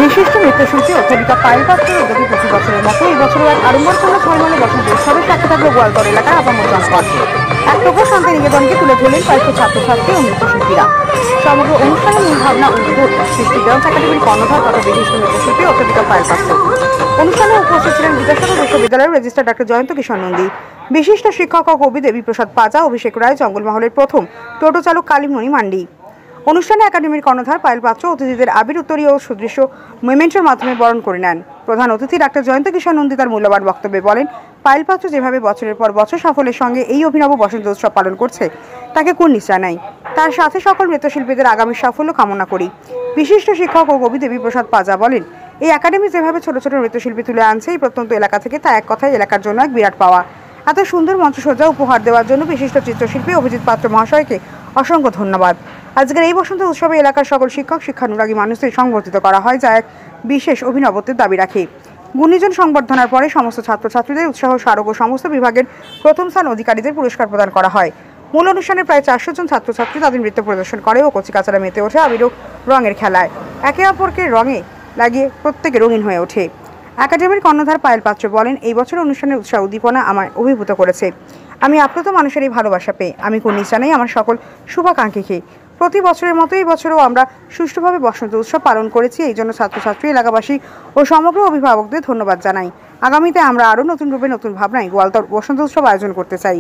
বিশিষ্ট নৃত্যশিল্পী অধ্যাপিকা পায়েল পাত্রের উদ্যোগে প্রতি বছরের মতো এই বছরও এক আড়ম্বরপূর্ণ ছয়মালে বসন্ত উৎসবের সাথে থাকবে গোয়ালতর এলাকার আপামর জনপদ। এক প্রভু শান্তিনিকেতনকে তুলে ধরলেন কয়েকশো ছাত্রছাত্রী ও নৃত্যশিল্পীরা। সমগ্র অনুষ্ঠানের মূল ভাবনা উদ্ভূত সৃষ্টি ডান্স একাডেমির কর্ণধার তথা বিশিষ্ট নৃত্যশিল্পী অধ্যাপিকা পায়েল পাত্র। অনুষ্ঠানে উপস্থিত ছিলেন বিদ্যাসাগর বিশ্ববিদ্যালয়ের রেজিস্ট্রার ডক্টর জয়ন্ত কিশোর নন্দী, বিশিষ্ট শিক্ষক ও কবি দেবীপ্রসাদ পাজা, অভিষেক রায়, জঙ্গলমহলের প্রথম টোটো চালক কালীমণি মান্ডি। অনুষ্ঠানে একাডেমির কর্ণধার পায়েল পাত্র অতিথিদের আবির উত্তরী ও সুদৃশ্য মেমেন্টোর মাধ্যমে বরণ করে নেন। প্রধান অতিথি ডাক্তার জয়ন্ত কিশোর নন্দী তার মূল্যবান বক্তব্যে বলেন, পায়েল পাত্র যেভাবে বছরের পর বছর সাফল্যের সঙ্গে এই অভিনব বসন্ত উৎসব পালন করছে তাকে কুর্নিশ জানাই। তার সাথে সকল নৃত্যশিল্পীদের আগামী সাফল্য কামনা করি। বিশিষ্ট শিক্ষক ও কবি দেবীপ্রসাদ পাজা বলেন, এই একাডেমি যেভাবে ছোট ছোট নৃত্যশিল্পী তুলে আনছে এই প্রত্যন্ত এলাকা থেকে, তা এক কথায় এলাকার জন্য এক বিরাট পাওয়া। এত সুন্দর মঞ্চসজ্জা উপহার দেওয়ার জন্য বিশিষ্ট চিত্রশিল্পী অভিজিৎ পাত্র মহাশয়কে অসংখ্য ধন্যবাদ। আজকের এই বসন্ত উৎসবে এলাকার সকল শিক্ষক শিক্ষানুরাগী মানুষদের সংবর্ধিত করা হয়, যা এক বিশেষ অভিনবত্বের দাবি রাখে। গুণীজন সংবর্ধনার পরে সমস্ত ছাত্রছাত্রীদের উৎসাহ স্মারক ও সমস্ত বিভাগের প্রথম স্থান অধিকারীদের পুরস্কার প্রদান করা হয়। মূল অনুষ্ঠানে প্রায় 400 জন ছাত্রছাত্রী তাদের নৃত্য প্রদর্শন করে ও কচিকাচারা মেতে ওঠে আবির ও রঙের খেলায়। একে অপরকে রঙে লাগিয়ে প্রত্যেকে রঙিন হয়ে ওঠে। একাডেমির কর্ণধার পায়েল পাত্র বলেন, এই বছর অনুষ্ঠানের উৎসাহ উদ্দীপনা আমায় অভিভূত করেছে। আমি আপ্লুত মানুষের এই ভালোবাসা পেয়ে আমি কুর্নিশ জানাই আমার সকল শুভাকাঙ্ক্ষীকে। প্রতি বছরের মতো এই বছরও আমরা সুষ্ঠুভাবে বসন্ত উৎসব পালন করেছি। এই জন্য ছাত্রছাত্রী, এলাকাবাসী ও সমগ্র অভিভাবকদের ধন্যবাদ জানাই। আগামীতে আমরা আরও নতুন রূপে নতুন ভাবনায় গোয়ালতর বসন্ত উৎসব আয়োজন করতে চাই।